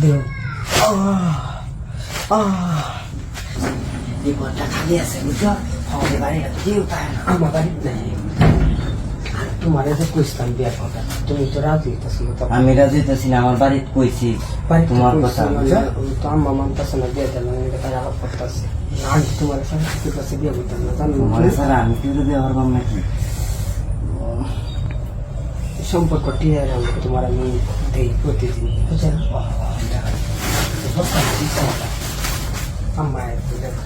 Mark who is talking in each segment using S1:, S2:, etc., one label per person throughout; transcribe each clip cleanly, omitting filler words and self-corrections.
S1: দেও এই ঘরটা খালি আছে বুঝছো আমাদের বাড়িটা কেউ পায় না আমার বাড়ি নাই তোমার যে কইতাম বিয়ার কথা তুমি তো রাজি হইতেছ না
S2: আমি রাজি হইতেছি না আমার বাড়িতে কইছি তোমার কথা
S1: তো আম্মা মানতেছে না বিয়ে দেন এটা তাই আলাপ করতেছে আমি তোমার সাথে কি কাছে বিয়ে করতাম না জানো
S2: তোমার সারা আমি কি বিয়ে করবাম নাকি
S1: সম্পর্ক টিয়ে রাখবো তোমার আমি দেই প্রতিদিন বুঝলেন আম্মা একটু দেখো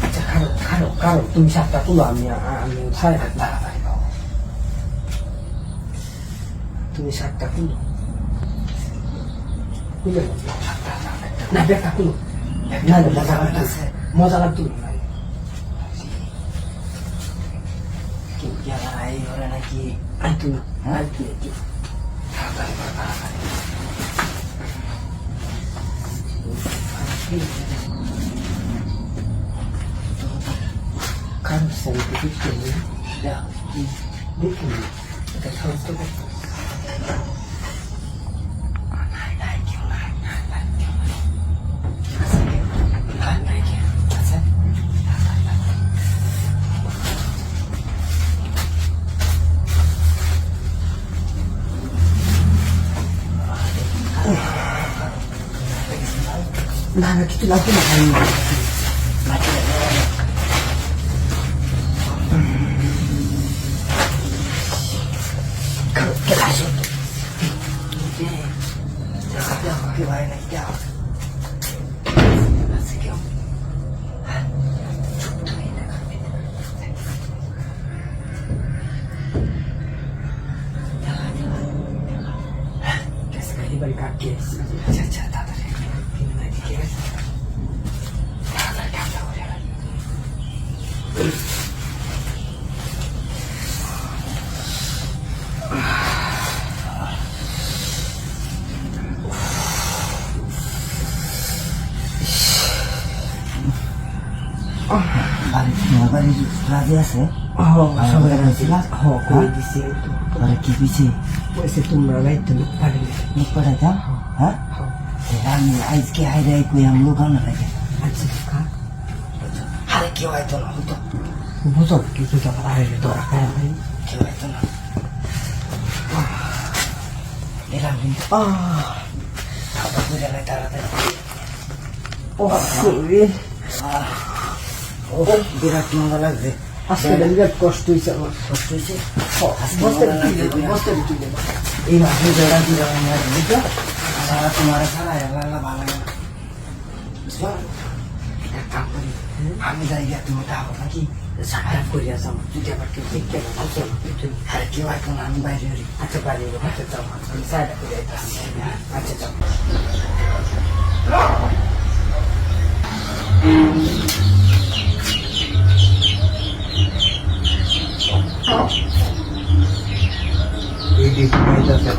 S1: আচ্ছা খারো খারো খারো তুমি সাতটা তুলো আমি সাড়ে হাত লাগাই তুমি সাতটা তুলো তুলে না ব্যাগটা তুলো না মজা লাগতো
S2: নাকি
S1: আইতো না কারণ সাইডে দেখতে দেখুন এটা সমস্ত না না কিছু লাগবে না আচ্ছা তাড়াতাড়ি
S2: রাজি আছে কি পিছিয়ে
S1: তোমরা গাইতে লোক পারে
S2: মুখ পাঠাইতাম হ্যাঁ আমি আজকে হাইরে কই আমি লোক না থাকে
S1: আচ্ছা
S2: আরে কেউ হয়তো না হতো
S1: বুঝো কিছু টাকা আইলে ধরা খায় ভাই
S2: কেউ হয়তো না এরা কিন্তু বিরাট মজা লাগছে
S1: আজকে বিরাট কষ্ট হয়েছে আমার
S2: কষ্ট হয়েছে
S1: এই মাসে যারা দিলাম
S2: তোমার সারা আল্লাহ ভালো লাগে আমি যাই গিয়া তুমি থাকো নাকি
S1: সাহায্য করে আসো আমার যদি আবার কেউ দেখতে পাচ্ছো
S2: আর কেউ হয়তো না আমি বাইরে
S1: আচ্ছা পারি আচ্ছা যাও আমি সাহায্য করে আচ্ছা যাও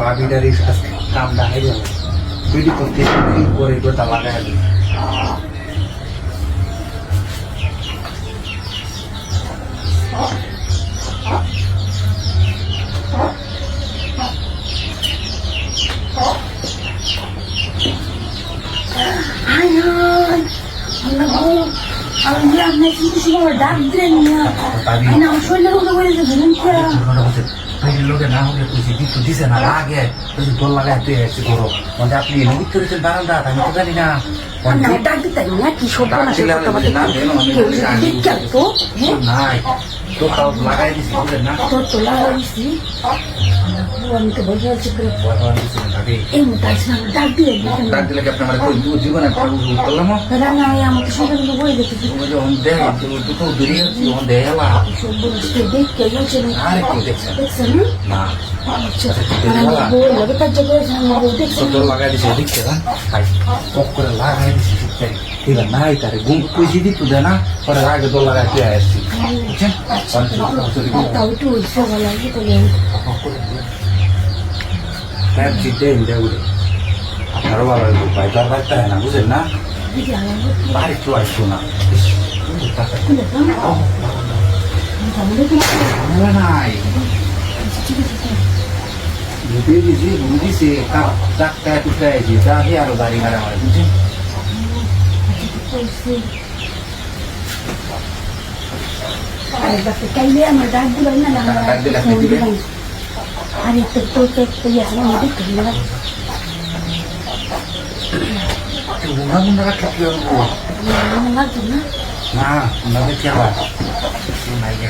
S3: বাবিটার কামটা হয়ে যাবে বিডি করতে করে গোটা লাগাই লোকে না হলে তুই কিছু দিছে না আগে তুই তোর লাগাই তুই এসে করো মানে আপনি নদীর করেছেন বারান্দা আমি তো জানি না নাই তো তাও লাগাই দিছি বুঝলেন না
S4: আমি তো বসে আছি
S3: ডাক দিলে কি আপনি আমার জীবনে করলাম
S4: না আমাকে সেটা কিন্তু বলে দেখেছি
S3: দুটো বেরিয়ে দেয়ালা আর কেউ দেখছেন
S4: দেখছেন
S3: না তোর লাগাই দিছে দেখছে না পক করে লাগাই দিছে ঠিকঠাক ঠিক আছে নাই তারে গুম পুষি দিত দে না পরে আগে তোর লাগাই দিয়ে আসছি বুঝছেন
S4: তাও একটু উৎসব ভালো লাগে তাহলে
S3: ক্যাব জিতে ইন্ডিয়া উড়ে আপনারও ভালো লাগবে ভাই দরকার তাই না বুঝেন না বাড়ি তো আসছো না নাই বুঝেছি বুঝিছে চারটায় টুকটায় আছে তা হে আরো গাড়ি ভাড়া আমার বুঝছেন
S4: আরে বাপরে কাইলে আমার ডাক দিল না না
S3: ডাক দিলে আপনি দিবেন?
S4: আরে তো ইয়া না দেখতে না
S3: উনা মুন্ডা রাখলে কি হবো
S4: লাগবে না
S3: না উনাদের কি আবার নাই গে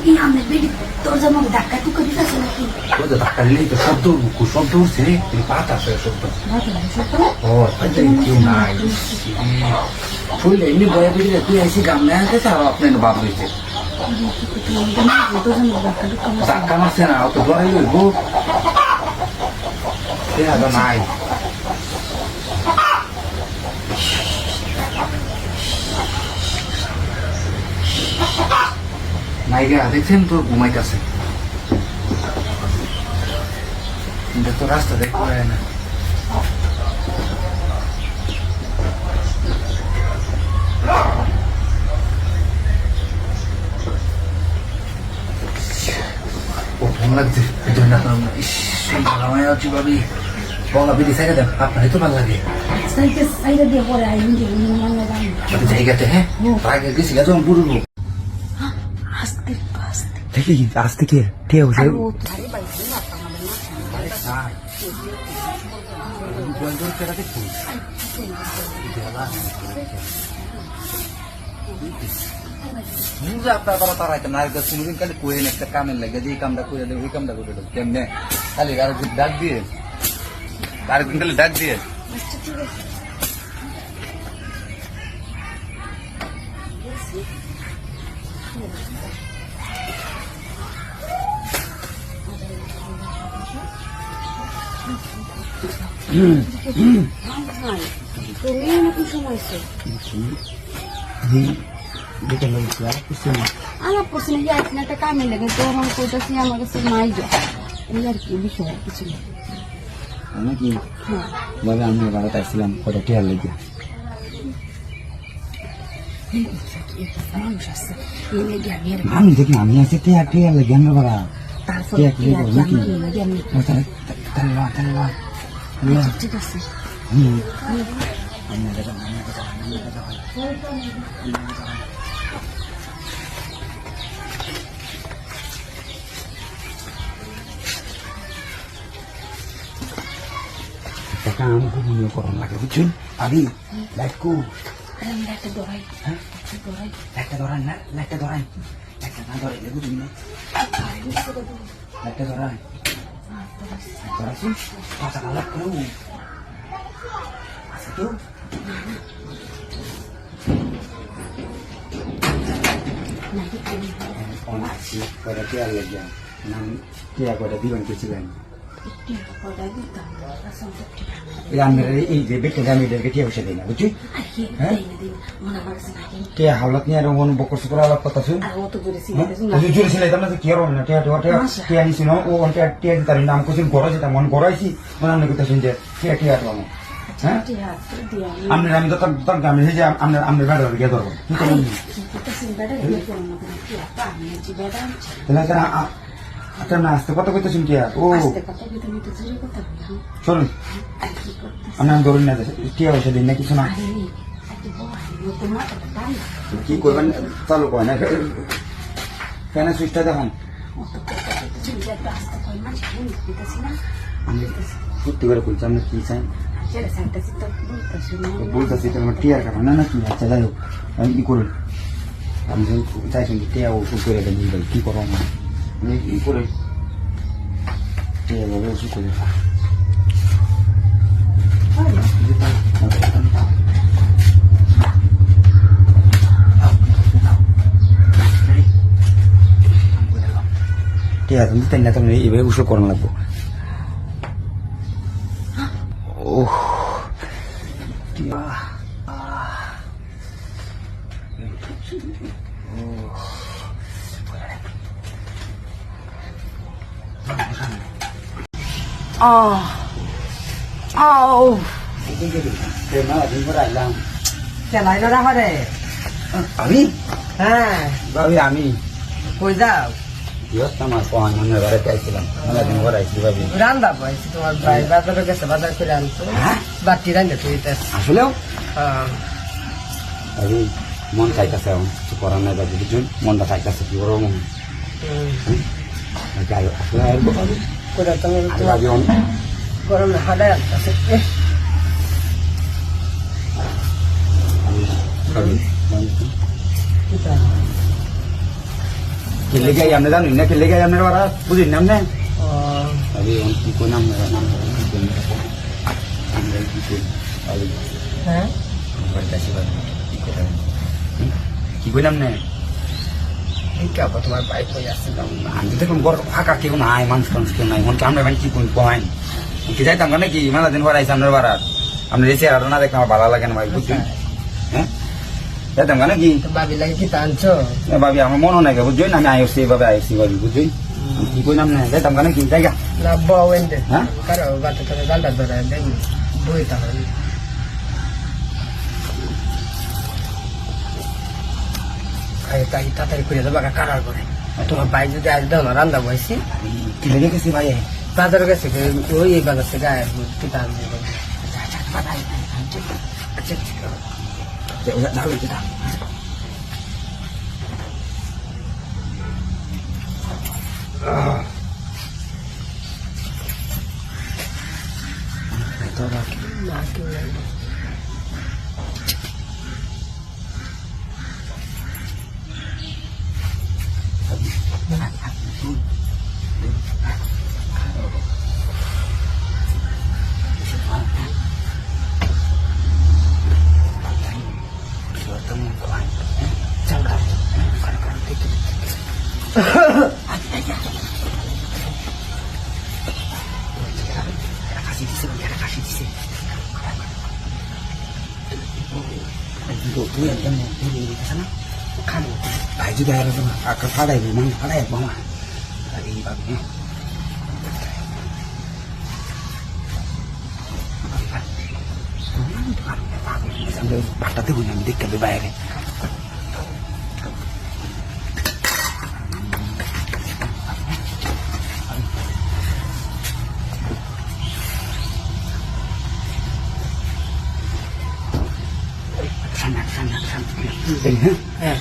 S4: এই আমি বেডি তোর জামা ধাক্কা টুকা দিতেছ নাকি
S3: ও তো ধাক্কা দিলেই তো শব্দ উঠছে রে তুই পাতা আছে শব্দ
S4: ভালো লাগছে তো
S3: ও তাই কেউ নাই শুনলে এমনি বয়া বেরিয়ে তুই আইসি গাম না আনতে চাও আপনার বাপ হয়েছে
S4: তোর জামা ধাক্কা টুকা
S3: ধাক্কা মারছে না অত ডরাই লইব সে আদা নাই নাইগা দেখছেন তো ঘুমাইতেছে কিন্তু তো রাস্তা দেখতে পারে না ও ফোন লাগছে এই জন্য ভালো আছি ভাবি বলা বিধি সাইডে দেন আপনার তো ভালো লাগে
S4: সাইডে দিয়ে পরে আইন যে মনে দাম
S3: জায়গাতে হ্যাঁ আগে গেছি গেছো বুড়ো
S4: আস্তে আস্তে
S2: দেখি আজ থেকে টিয়া বসে
S4: ও তারে বাইছে না
S3: আপনার তারা তারাইতে নারীদের কোনোদিন খালি কোয়েন একটা কামের লাগে যে এই কামটা করে দেবে ওই কামটা করে দেবে কেমনে খালি আর ডাক দিয়ে আরেকদিন খালি ডাক দিয়ে
S4: আচ্ছা ঠিক আছে তুমি এরকম সময় আছে আমার পছন্দ যে আপনার একটা কামে লাগে তো আমার কইতাছি আমার কাছে নাই যা এই আর কি বিষয় আর কিছু না
S2: নাকি
S4: হ্যাঁ
S2: বলে আমি বাড়িতে আসছিলাম কটা টিয়ার লেগে
S4: মানুষ আছে এই লেগে আমি আর
S2: আমি দেখি আমি আছি টিয়ার লেগে আমরা বাড়া
S4: তারপর
S2: টিয়া কি করবো নাকি
S4: লাগে আমি ঠিক আছে
S2: কাম খুব মনে করণ লাগে বুঝছেন ভাবি লাইটকু
S4: আমি একটা দৌড়াই
S2: হ্যাঁ লাইটটা ধরান না লাইটটা ধরান লাইটটা না ধরে বুঝুন না লাইটটা ধরান ধরাছি কথা লাগ করু আছে তো অনাছি কটা টিয়ার লেগে নাম টিয়া কটা দিবেন গেছিলেন এই যে বেটে দামি টিয়া বসে দিই না বুঝছি টিয়া হাওলাত নিয়ে আর মন বকর শুক্র আলাপ কথা শুন জোরে ছিলাইতাম না কি আর না টিয়া টিয়া নিছি না ও টিয়া তার নাম কোচিন গড়া যেটা মন গড়াইছি মনে আমি কথা শুনছে টিয়া টিয়া তো হ্যাঁ আমি তো তার গ্রামে যে আমরা বেড়া গিয়ে ধরবো তাহলে আচ্ছা না আসতে কথা কইতেছেন টিয়া ও চলুন আমি ধরুন না টিয়া বসে দিন না কিছু না কি করবেন চালু করেন না কেন সুইচটা দেখুন আমি সত্যি করে বলছি আপনি কি চাই বলতেছি তোমার টিয়ার কাটা না কি আচ্ছা যাই হোক আমি কি করুন আমি চাইছেন টিয়া ওষুধ করে দেন কি করবো আমি কি করে টিয়া ভাবে ওষুধ করে টিয়া তুমি তাই না তুমি এভাবে ওষুধ করানো লাগবো ও টিয়া আমি
S1: হ্যাঁ
S2: ভাবি আমি
S1: কই যাও
S2: কি হচ্ছে আমার কখন অন্য বাড়িতে আইছিলাম মেলাদিন ঘরে আইছি ভাবি
S1: রান্না পাইছি তোমার ভাই বাজারে গেছে বাজার করে আনতো
S2: হ্যাঁ
S1: বাটি রান্না তুই
S2: আসলেও ভাবি মন চাইতেছে এখন কিছু করার নাই ভাবি বুঝছেন মনটা চাইতেছে কি করবো মন যাই হোক আসলে আসবো ভাবি
S1: করে তুমি
S2: আর
S1: তোমার
S2: ভাবি অনেক
S1: গরমে হাডায় আনতেছে
S2: ভাবি খেলে গাই আপনি জানেন না খেলে গাই আপনার বাড়া বুঝিন না আপনি ভাবি কি কই নাম নাম কি কই ভাবি
S1: হ্যাঁ
S2: কি কইলাম না
S1: এই কে আবার তোমার ভাই কই আসছে
S2: আমি দেখুন ঘর ফাঁকা কেউ নাই মানুষ টানুষ কেউ নাই মনকে আমরা কি কোন কমাইন কি যাইতাম কেন কি মেলা দিন পর আইসি আপনার বাড়ার আপনি এসে আর না দেখলাম ভালো লাগে না ভাই বুঝছেন হ্যাঁ যাইতাম কেন কি
S1: ভাবি লাগে কি টানছো
S2: ভাবি আমার মনে নাই বুঝছেন আমি আইসি এইভাবে আইসি ভাবি বুঝছেন কি কইলাম না যাইতাম কেন কি জায়গা
S1: না বউ এনে
S2: হ্যাঁ
S1: কারো বাচ্চা তোর গালটা ধরে দেন বই তাহলে তাই তাড়াতাড়ি করে দেবো কারার করে তোমার ভাই যদি আজ দাও না রান্না বসি
S2: কি লেগে গেছে ভাই
S1: বাজার গেছে ওই বাজার থেকে আয় কি টান
S2: ভাই যদি আর আঁকা ফাড়াইবো মানে ফাড়াইবো আমার এইভাবে ভাতটা দেবো আমি দেখতে হবে বাইরে
S1: হ্যাঁ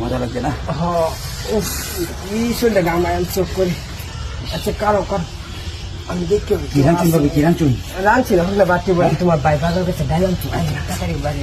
S2: মজা লাগছে না
S1: এই শুনলে গামায় চোখ করে আচ্ছা কারো কর আমি দেখতে
S2: কি রাঞ্চুন ভাবি কি রাঞ্চুন
S1: রাঁধছি না বাটি বলি তোমার ভাই বাজার গেছে ডাইলাম তাড়াতাড়ি বাড়ি